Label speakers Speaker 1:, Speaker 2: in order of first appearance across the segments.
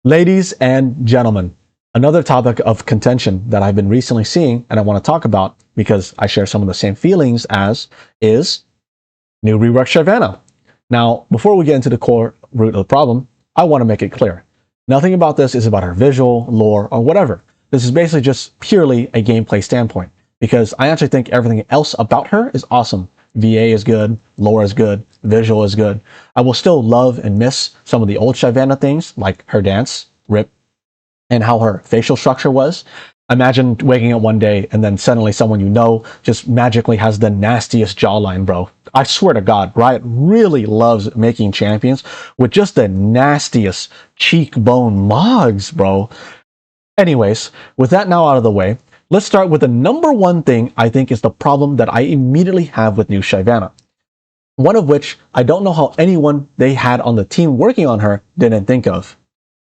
Speaker 1: Ladies and gentlemen, another topic of contention that I've been recently seeing and I want to talk about because I share some of the same feelings as is new rework Shyvana. Now, before we get into the core root of the problem, I want to make it clear. Nothing about this is about her visual, lore, or whatever. This is basically just purely a gameplay standpoint because I actually think everything else about her is awesome. VA is good, lore is good, visual is good. I will still love and miss some of the old Shyvana things, like her dance, rip, and how her facial structure was. Imagine waking up one day and then suddenly someone you know just magically has the nastiest jawline, bro. I swear to God, Riot really loves making champions with just the nastiest cheekbone mugs, bro. Anyways, with that now out of the way, let's start with the number one thing I think is the problem that I immediately have with new Shyvana. One of which I don't know how anyone they had on the team working on her didn't think of.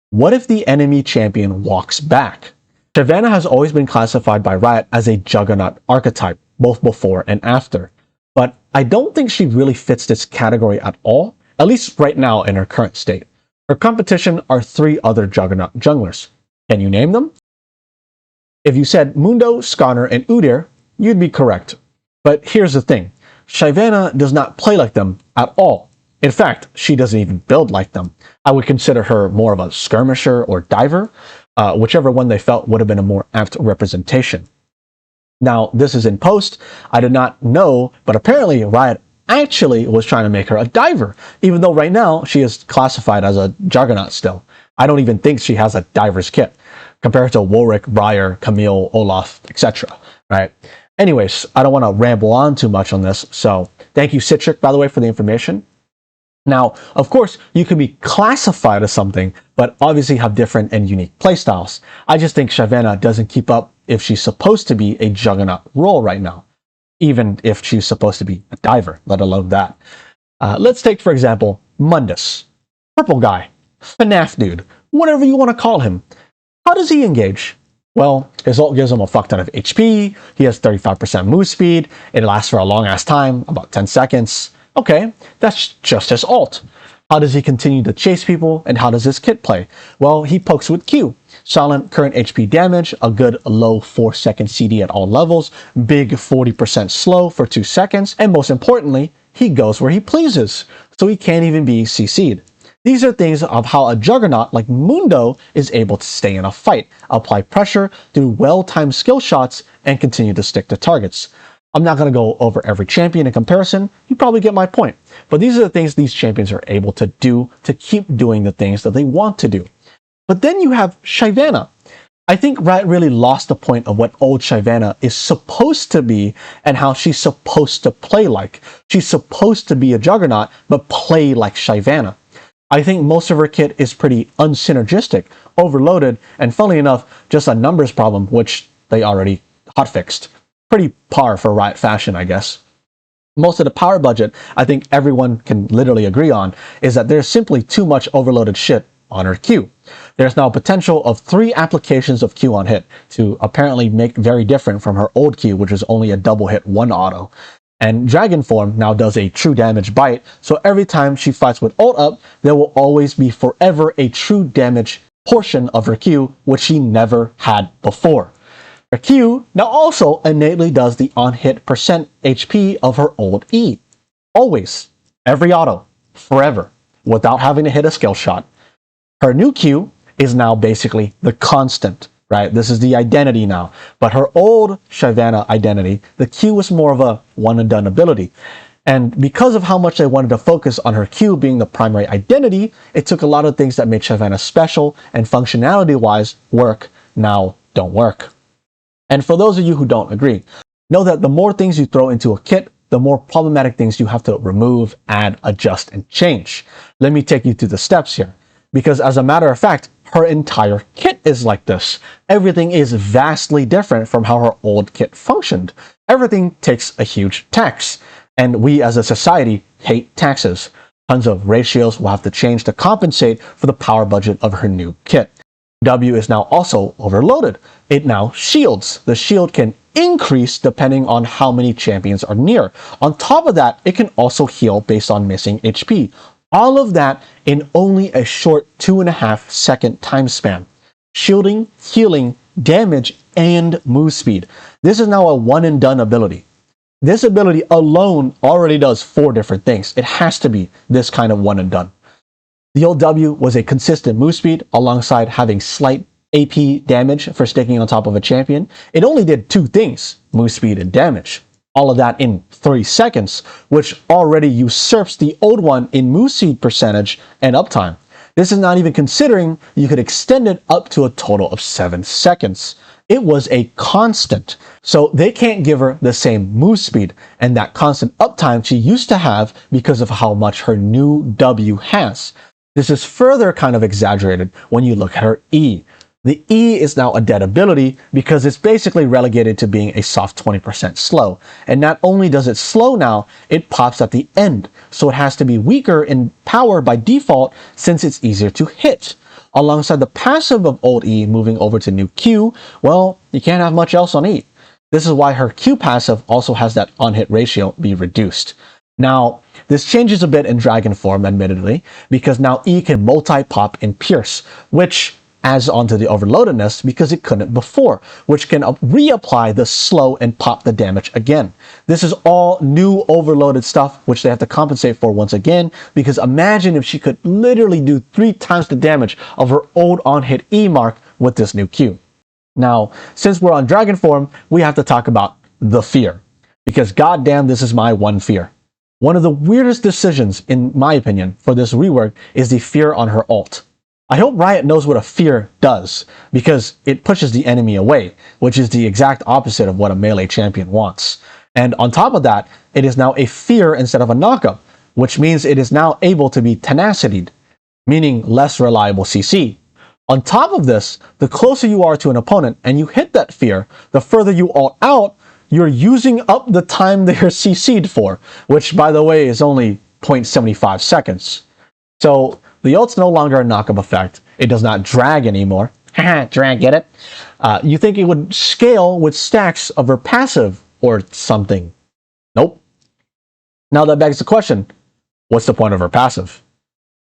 Speaker 1: What if the enemy champion walks back? Shyvana has always been classified by Riot as a Juggernaut archetype, both before and after. But I don't think she really fits this category at all, at least right now in her current state. Her competition are 3 other Juggernaut junglers. Can you name them? If you said Mundo, Skarner, and Udyr, you'd be correct. But here's the thing. Shyvana does not play like them at all. In fact, she doesn't even build like them. I would consider her more of a skirmisher or diver, whichever one they felt would have been a more apt representation. Now, this is in post. I did not know, but apparently Riot actually was trying to make her a diver, even though right now she is classified as a Juggernaut still. I don't even think she has a diver's kit compared to Warwick, Briar, Camille, Olaf, etc. Right? Anyways, I don't want to ramble on too much on this, so thank you, Citric, by the way, for the information. Now, of course, you can be classified as something, but obviously have different and unique playstyles. I just think Shyvana doesn't keep up if she's supposed to be a Juggernaut role right now, even if she's supposed to be a diver, let alone that. Let's take, for example, Mundus. Purple guy, FNAF dude, whatever you want to call him. How does he engage? Well, his ult gives him a fuck ton of HP, he has 35% move speed, it lasts for a long ass time, about 10 seconds. Okay, that's just his ult. How does he continue to chase people, and how does his kit play? Well, he pokes with Q. Silent current HP damage, a good low 4-second CD at all levels, big 40% slow for 2 seconds, and most importantly, he goes where he pleases, so he can't even be CC'd. These are things of how a Juggernaut like Mundo is able to stay in a fight, apply pressure, do well-timed skill shots, and continue to stick to targets. I'm not going to go over every champion in comparison, you probably get my point. But these are the things these champions are able to do to keep doing the things that they want to do. But then you have Shyvana. I think Riot really lost the point of what old Shyvana is supposed to be and how she's supposed to play like. She's supposed to be a Juggernaut, but play like Shyvana. I think most of her kit is pretty unsynergistic, overloaded, and funnily enough, just a numbers problem, which they already hotfixed. Pretty par for Riot fashion, I guess. Most of the power budget, I think everyone can literally agree on, is that there's simply too much overloaded shit on her Q. There's now a potential of 3 applications of Q on hit to apparently make very different from her old Q, which is only a double hit 1 auto. And Dragon Form now does a true damage bite, so every time she fights with ult up, there will always be forever a true damage portion of her Q, which she never had before. Her Q now also innately does the on-hit percent HP of her old E. Always. Every auto. Forever. Without having to hit a skill shot. Her new Q is now basically the constant, right? This is the identity now. But her old Shyvana identity, the Q was more of a one-and-done ability. And because of how much they wanted to focus on her Q being the primary identity, it took a lot of things that made Shyvana special and functionality-wise work now don't work. And for those of you who don't agree, know that the more things you throw into a kit, the more problematic things you have to remove, add, adjust, and change. Let me take you through the steps here. Because as a matter of fact, her entire kit is like this. Everything is vastly different from how her old kit functioned. Everything takes a huge tax. And we as a society hate taxes. Tons of ratios will have to change to compensate for the power budget of her new kit. W is now also overloaded. It now shields. The shield can increase depending on how many champions are near. On top of that, it can also heal based on missing HP. All of that in only a short 2.5-second time span. Shielding, healing, damage, and move speed. This is now a one and done ability. This ability alone already does 4 different things. It has to be this kind of one and done. The old W was a consistent move speed alongside having slight AP damage for sticking on top of a champion. It only did 2 things, move speed and damage. All of that in 3 seconds, which already usurps the old one in move speed percentage and uptime. This is not even considering you could extend it up to a total of 7 seconds. It was a constant, so they can't give her the same move speed and that constant uptime she used to have because of how much her new W has. This is further kind of exaggerated when you look at her E. The E is now a dead ability because it's basically relegated to being a soft 20% slow. And not only does it slow now, it pops at the end. So it has to be weaker in power by default since it's easier to hit. Alongside the passive of old E moving over to new Q, well, you can't have much else on E. This is why her Q passive also has that on-hit ratio be reduced. Now, this changes a bit in Dragon form, admittedly, because now E can multi-pop and pierce, which adds onto the overloadedness because it couldn't before, which can reapply the slow and pop the damage again. This is all new overloaded stuff, which they have to compensate for once again, because imagine if she could literally do 3 times the damage of her old on-hit E mark with this new Q. Now, since we're on Dragon form, we have to talk about the fear, because goddamn, this is my one fear. One of the weirdest decisions, in my opinion, for this rework is the fear on her ult. I hope Riot knows what a fear does, because it pushes the enemy away, which is the exact opposite of what a melee champion wants. And on top of that, it is now a fear instead of a knockup, which means it is now able to be tenacitied, meaning less reliable CC. On top of this, the closer you are to an opponent and you hit that fear, the further you ult out, you're using up the time they're CC'd for, which by the way is only 0.75 seconds. So the ult's no longer a knockup effect. It does not drag anymore. Haha, drag, get it? You think it would scale with stacks of her passive or something. Nope. Now that begs the question, what's the point of her passive?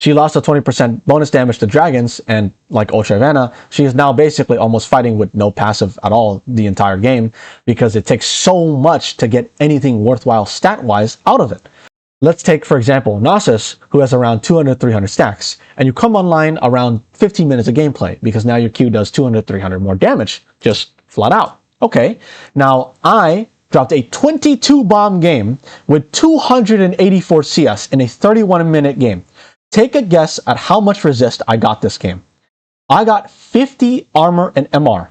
Speaker 1: She lost a 20% bonus damage to dragons, and like old Shyvana, she is now basically almost fighting with no passive at all the entire game because it takes so much to get anything worthwhile stat-wise out of it. Let's take, for example, Nasus, who has around 200-300 stacks, and you come online around 15 minutes of gameplay because now your Q does 200-300 more damage, just flat out. Okay, now I dropped a 22 bomb game with 284 CS in a 31-minute game. Take a guess at how much resist I got this game. I got 50 armor and MR.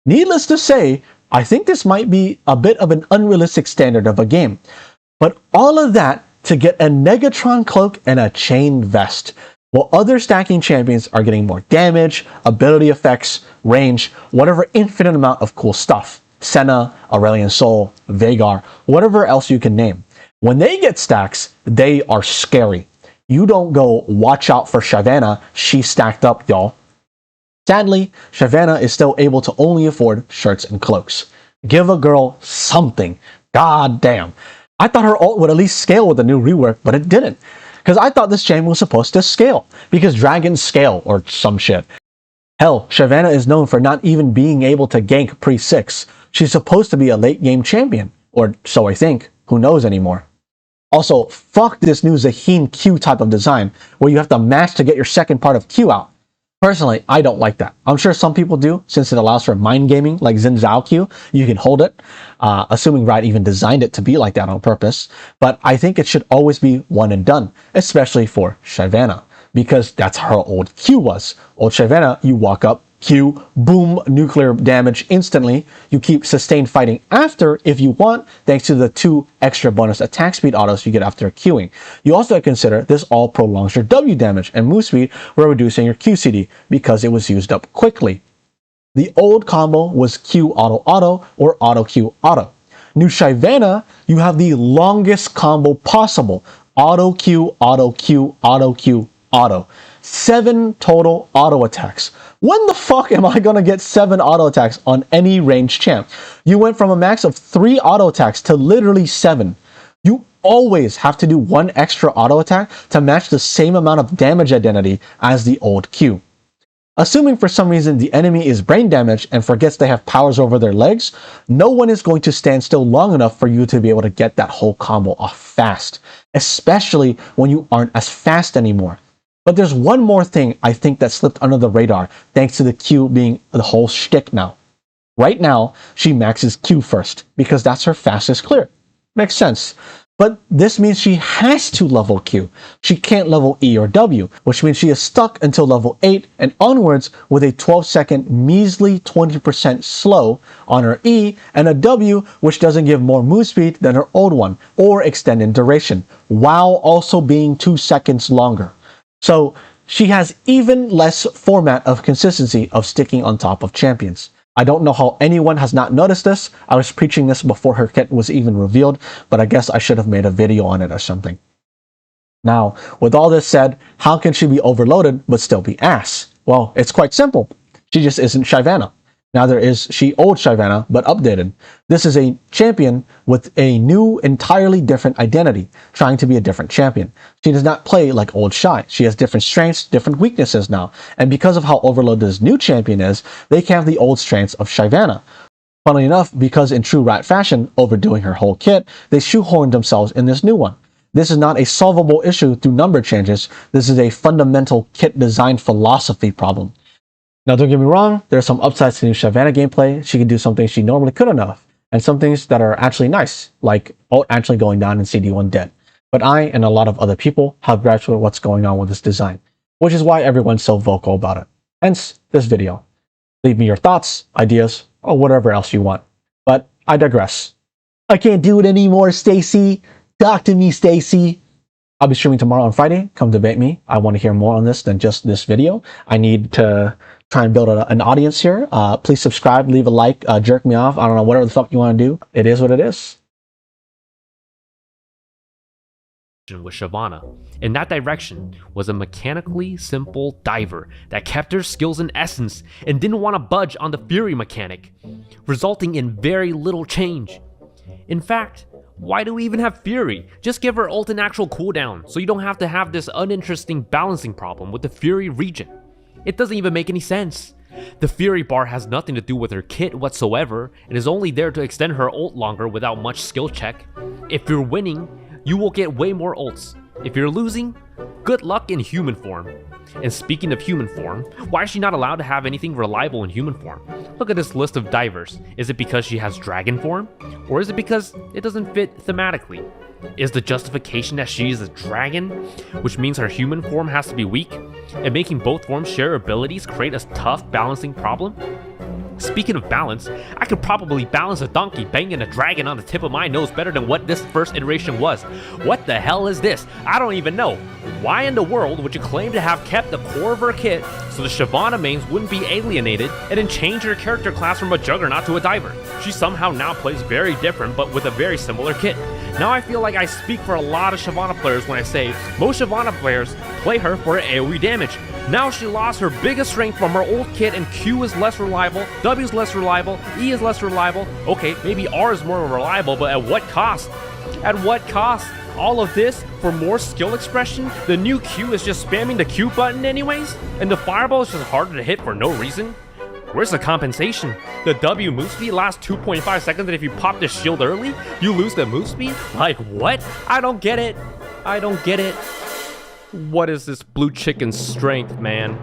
Speaker 1: Needless to say, I think this might be a bit of an unrealistic standard of a game. But all of that to get a Negatron cloak and a chain vest, while other stacking champions are getting more damage, ability effects, range, whatever infinite amount of cool stuff. Senna, Aurelion Sol, Vhagar, whatever else you can name. When they get stacks, they are scary. You don't go, watch out for Shyvana, she stacked up, y'all. Sadly, Shyvana is still able to only afford shirts and cloaks. Give a girl something. God damn. I thought her ult would at least scale with the new rework, but it didn't. Because I thought this champion was supposed to scale. Because dragons scale, or some shit. Hell, Shyvana is known for not even being able to gank pre-6. She's supposed to be a late game champion. Or so I think. Who knows anymore. Also, fuck this new Zahin Q type of design, where you have to mash to get your second part of Q out. Personally, I don't like that. I'm sure some people do, since it allows for mind gaming, like Xin Zhao Q. You can hold it, assuming Riot even designed it to be like that on purpose. But I think it should always be one and done, especially for Shyvana, because that's how her old Q was. Old Shyvana, you walk up, Q, boom, nuclear damage instantly. You keep sustained fighting after if you want, thanks to the 2 extra bonus attack speed autos you get after queuing. You also have to consider this all prolongs your W damage and move speed while reducing your QCD because it was used up quickly. The old combo was Q auto auto or auto Q auto. New Shyvana, you have the longest combo possible. Auto Q, auto Q, auto Q, auto. 7 total auto attacks. When the fuck am I gonna get 7 auto attacks on any ranged champ? You went from a max of 3 auto attacks to literally 7. You always have to do one extra auto attack to match the same amount of damage identity as the old Q. Assuming for some reason the enemy is brain damaged and forgets they have powers over their legs, no one is going to stand still long enough for you to be able to get that whole combo off fast, especially when you aren't as fast anymore. But there's one more thing I think that slipped under the radar thanks to the Q being the whole shtick now. Right now, she maxes Q first because that's her fastest clear. Makes sense. But this means she has to level Q. She can't level E or W, which means she is stuck until level 8 and onwards with a 12-second measly 20% slow on her E and a W which doesn't give more move speed than her old one or extend in duration, while also being 2 seconds longer. So she has even less format of consistency of sticking on top of champions. I don't know how anyone has not noticed this. I was preaching this before her kit was even revealed, but I guess I should have made a video on it or something. Now, with all this said, how can she be overloaded but still be ass? Well, it's quite simple. She just isn't Shyvana. Neither is she old Shyvana, but updated. This is a champion with a new, entirely different identity, trying to be a different champion. She does not play like old Shy. She has different strengths, different weaknesses now. And because of how overloaded this new champion is, they can have the old strengths of Shyvana. Funnily enough, because in true rat fashion, overdoing her whole kit, they shoehorned themselves in this new one. This is not a solvable issue through number changes. This is a fundamental kit design philosophy problem. Now, don't get me wrong, there are some upsides to new Shyvana gameplay. She can do some things she normally couldn't have, and some things that are actually nice, like ult actually going down in CD1 dead. But I and a lot of other people have gripes with what's going on with this design, which is why everyone's so vocal about it. Hence, this video. Leave me your thoughts, ideas, or whatever else you want. But I digress. I can't do it anymore, Stacy. Talk to me, Stacy. I'll be streaming tomorrow on Friday. Come debate me. I want to hear more on this than just this video. I need to try and build an audience here. Please subscribe, leave a like, jerk me off. I don't know, whatever the fuck you want to do. It is what it is.
Speaker 2: With Shyvana. In that direction was a mechanically simple diver that kept her skills in essence and didn't want to budge on the Fury mechanic, resulting in very little change. In fact, why do we even have Fury? Just give her ult an actual cooldown so you don't have to have this uninteresting balancing problem with the Fury regen. It doesn't even make any sense. The Fury bar has nothing to do with her kit whatsoever and is only there to extend her ult longer without much skill check. If you're winning, you will get way more ults. If you're losing, good luck in human form. And speaking of human form, why is she not allowed to have anything reliable in human form? Look at this list of divers. Is it because she has dragon form? Or is it because it doesn't fit thematically? Is the justification that she is a dragon, which means her human form has to be weak, and making both forms share abilities create a tough balancing problem? Speaking of balance, I could probably balance a donkey banging a dragon on the tip of my nose better than what this first iteration was. What the hell is this? I don't even know. Why in the world would you claim to have kept the core of her kit so the Shyvana mains wouldn't be alienated and then change her character class from a Juggernaut to a diver? She somehow now plays very different but with a very similar kit. Now I feel like I speak for a lot of Shyvana players when I say most Shyvana players play her for AoE damage. Now she lost her biggest strength from her old kit and Q is less reliable, W is less reliable, E is less reliable. Okay, maybe R is more reliable, but at what cost? At what cost? All of this for more skill expression? The new Q is just spamming the Q button anyways? And the fireball is just harder to hit for no reason? Where's the compensation? The W move speed lasts 2.5 seconds and if you pop the shield early, you lose the move speed? Like what? I don't get it. I don't get it. What is this blue chicken strength, man?